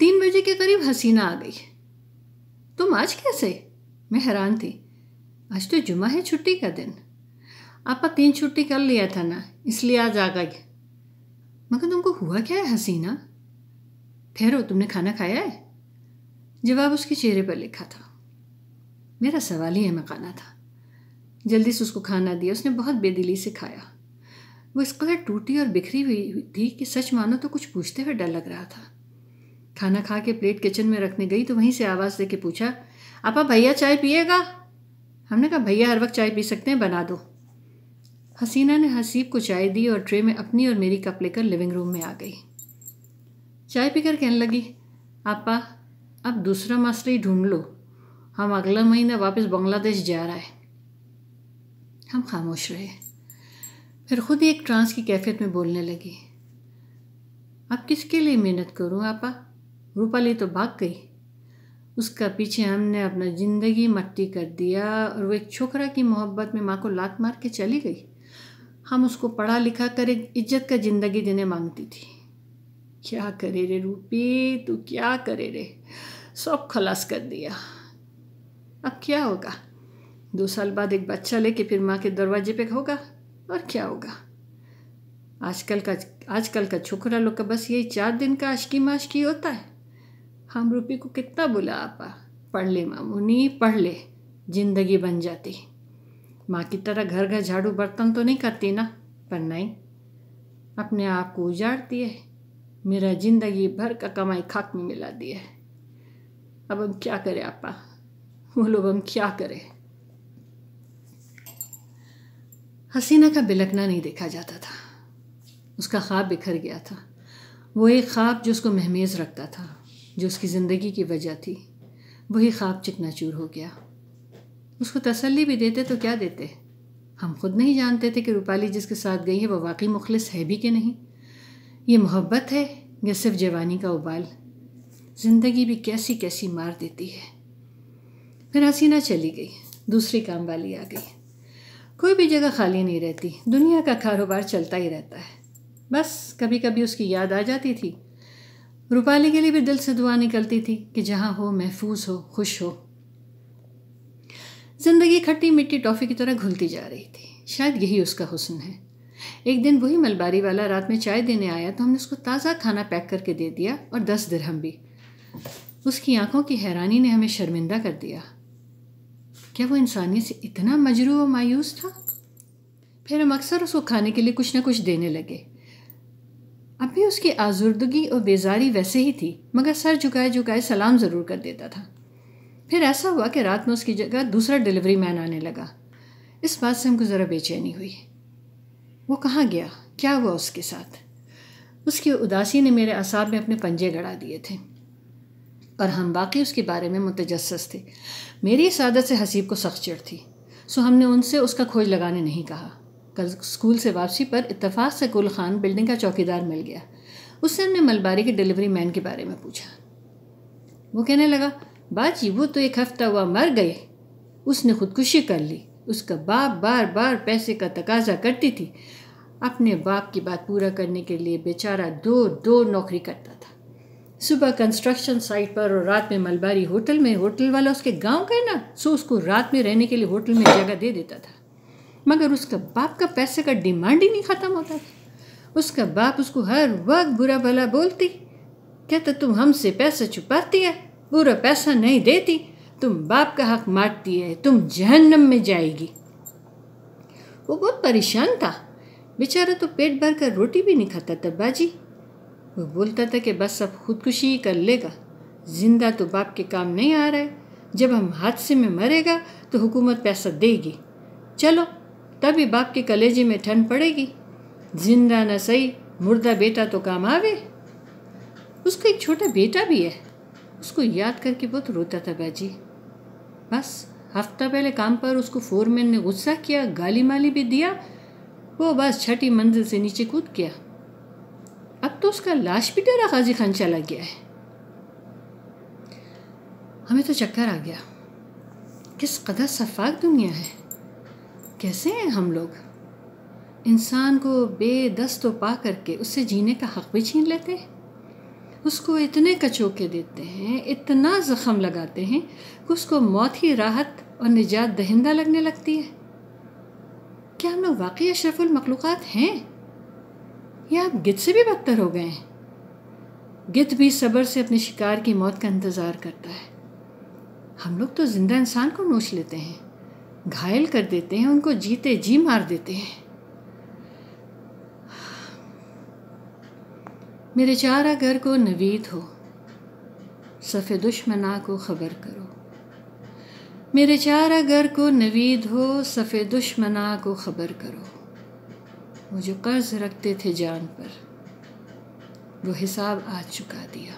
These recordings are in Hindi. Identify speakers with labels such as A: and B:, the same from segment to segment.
A: 3 बजे के करीब हसीना आ गई। तुम आज कैसे? मैं हैरान थी। आज तो जुमा है, छुट्टी का दिन। आपा 3 छुट्टी कर लिया था ना, इसलिए आज आ गई। मगर तुमको हुआ क्या है हसीना? ठहरो, तुमने खाना खाया है? जवाब उसके चेहरे पर लिखा था। मेरा सवाल ही अहमकाना था। जल्दी से उसको खाना दिया। उसने बहुत बेदिली से खाया। वो इस कदर टूटी और बिखरी हुई थी कि सच मानो तो कुछ पूछते हुए डर लग रहा था। खाना खा के प्लेट किचन में रखने गई तो वहीं से आवाज़ दे के पूछा, आपा भैया चाय पिएगा? हमने कहा भैया हर वक्त चाय पी सकते हैं, बना दो। हसीना ने हसीब को चाय दी और ट्रे में अपनी और मेरी कप लेकर लिविंग रूम में आ गई। चाय पीकर कहने लगी, आपा अब दूसरा मास्टर ही ढूंढ लो, हम अगला महीना वापस बांग्लादेश जा रहा है। हम खामोश रहे। फिर खुद ही एक ट्रांस की कैफियत में बोलने लगी, अब किसके लिए मेहनत करूं आपा? रूपाली तो भाग गई। उसका पीछे हमने अपना ज़िंदगी मट्टी कर दिया और वो एक छोकरा की मोहब्बत में माँ को लात मार के चली गई। हम उसको पढ़ा लिखा कर एक इज्जत का ज़िंदगी देने मांगती थी। क्या करे रे रूपी, तू क्या करे रे? सब खलास कर दिया। अब क्या होगा? 2 साल बाद एक बच्चा लेके फिर माँ के दरवाजे पे होगा, और क्या होगा? आजकल का छोकरा लोग का बस यही 4 दिन का आशकी माशकी होता है। हम रूपी को कितना बोला, आपा पढ़ ले मामूनी, पढ़ ले, जिंदगी बन जाती। माँ की तरह घर घर झाड़ू बर्तन तो नहीं करती ना, पर नहीं, अपने आप को उजाड़ती है। मेरा जिंदगी भर का कमाई खाक में मिला दिया है। अब हम क्या करें आपा, बोलो हम क्या करें? हसीना का बिलखना नहीं देखा जाता था। उसका ख्वाब बिखर गया था। वो एक ख्वाब जो उसको महमेज रखता था, जो उसकी ज़िंदगी की वजह थी, वही ख्वाब चिकनाचूर हो गया। उसको तसल्ली भी देते तो क्या देते? हम खुद नहीं जानते थे कि रूपाली जिसके साथ गई है वो वाकई मुखलिस है भी कि नहीं। ये मोहब्बत है या सिर्फ जवानी का उबाल? ज़िंदगी भी कैसी कैसी मार देती है। फिर हसीना चली गई, दूसरी काम वाली आ गई। कोई भी जगह खाली नहीं रहती, दुनिया का कारोबार चलता ही रहता है। बस कभी कभी उसकी याद आ जाती थी। रूपाली के लिए भी दिल से दुआ निकलती थी कि जहाँ हो, महफूज हो, खुश हो। जिंदगी खट्टी मिट्टी टॉफ़ी की तरह घुलती जा रही थी। शायद यही उसका हुस्न है। एक दिन वही मलबारी वाला रात में चाय देने आया तो हमने उसको ताज़ा खाना पैक करके दे दिया, और 10 दिरहम भी। उसकी आंखों की हैरानी ने हमें शर्मिंदा कर दिया। क्या वो इंसानियत से इतना मजरूह और मायूस था? फिर हम अक्सर उसको खाने के लिए कुछ न कुछ देने लगे। अब भी उसकी आजुर्दगी और बेजारी वैसे ही थी, मगर सर झुकाए झुकाए सलाम ज़रूर कर देता था। फिर ऐसा हुआ कि रात में उसकी जगह दूसरा डिलीवरी मैन आने लगा। इस बात से हमको ज़रा बेचैनी हुई। वो कहाँ गया? क्या हुआ उसके साथ? उसकी उदासी ने मेरे असाब में अपने पंजे गड़ा दिए थे, और हम बाकी उसके बारे में मुतजस्सिस थे। मेरी इस आदत से हसीब को सख्त चिढ़ थी, सो हमने उनसे उसका खोज लगाने नहीं कहा। कल स्कूल से वापसी पर इत्तेफाक से गुल खान बिल्डिंग का चौकीदार मिल गया। उससे हमने मलबारी के डिलीवरी मैन के बारे में पूछा। वो कहने लगा, बाजी वो तो 1 हफ्ता हुआ मर गए, उसने खुदकुशी कर ली। उसका बाप बार बार पैसे का तकाजा करती थी। अपने बाप की बात पूरा करने के लिए बेचारा 2 नौकरी करता था। सुबह कंस्ट्रक्शन साइट पर और रात में मलबारी होटल में। होटल वाला उसके गांव का है ना, सो उसको रात में रहने के लिए होटल में जगह दे देता था। मगर उसका बाप का पैसे का डिमांड ही नहीं ख़त्म होता था। उसका बाप उसको हर वक्त बुरा भला बोलती, कहता तुम हमसे पैसा छुपाती है, पूरा पैसा नहीं देती, तुम बाप का हक मारती है, तुम जहन्नम में जाएगी। वो बहुत परेशान था बेचारा, तो पेट भर कर रोटी भी नहीं खाता था बाजी। वो बोलता था कि बस अब खुदकुशी ही कर लेगा, जिंदा तो बाप के काम नहीं आ रहा है, जब हम हादसे में मरेगा तो हुकूमत पैसा देगी, चलो तभी बाप के कलेजे में ठंड पड़ेगी, जिंदा न सही मुर्दा बेटा तो काम आवे। उसका एक छोटा बेटा भी है, उसको याद करके बहुत रोता था बाजी। बस हफ्ता पहले काम पर उसको फोरमैन ने गुस्सा किया, गाली माली भी दिया, वो बस 6ठी मंजिल से नीचे कूद गया। अब तो उसका लाश भी डेरा गाजी खान चला गया है। हमें तो चक्कर आ गया। किस कदर सफाक दुनिया है। कैसे हैं हम लोग? इंसान को बेदस्त पा करके उससे जीने का हक भी छीन लेते हैं। उसको इतने कचोके देते हैं, इतना ज़ख़म लगाते हैं कि उसको मौत ही राहत और निजात दहिंदा लगने लगती है। क्या हम लोग वाकई अशरफुल मखलूक़ात हैं, या आप गिद्ध से भी बदतर हो गए हैं? गिद्ध भी सब्र से अपने शिकार की मौत का इंतज़ार करता है। हम लोग तो ज़िंदा इंसान को नोच लेते हैं, घायल कर देते हैं, उनको जीते जी मार देते हैं। मेरे चारा घर को नवीद हो, सफ़े दुश्मना को ख़बर करो। मेरे चारा घर को नवीद हो, सफ़े दुश्मना को ख़बर करो। वो जो कर्ज़ रखते थे जान पर, वो हिसाब आज चुका दिया,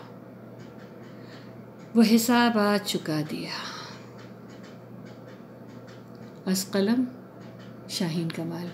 A: वो हिसाब आज चुका दिया। अस कलम शाहीन कमाल।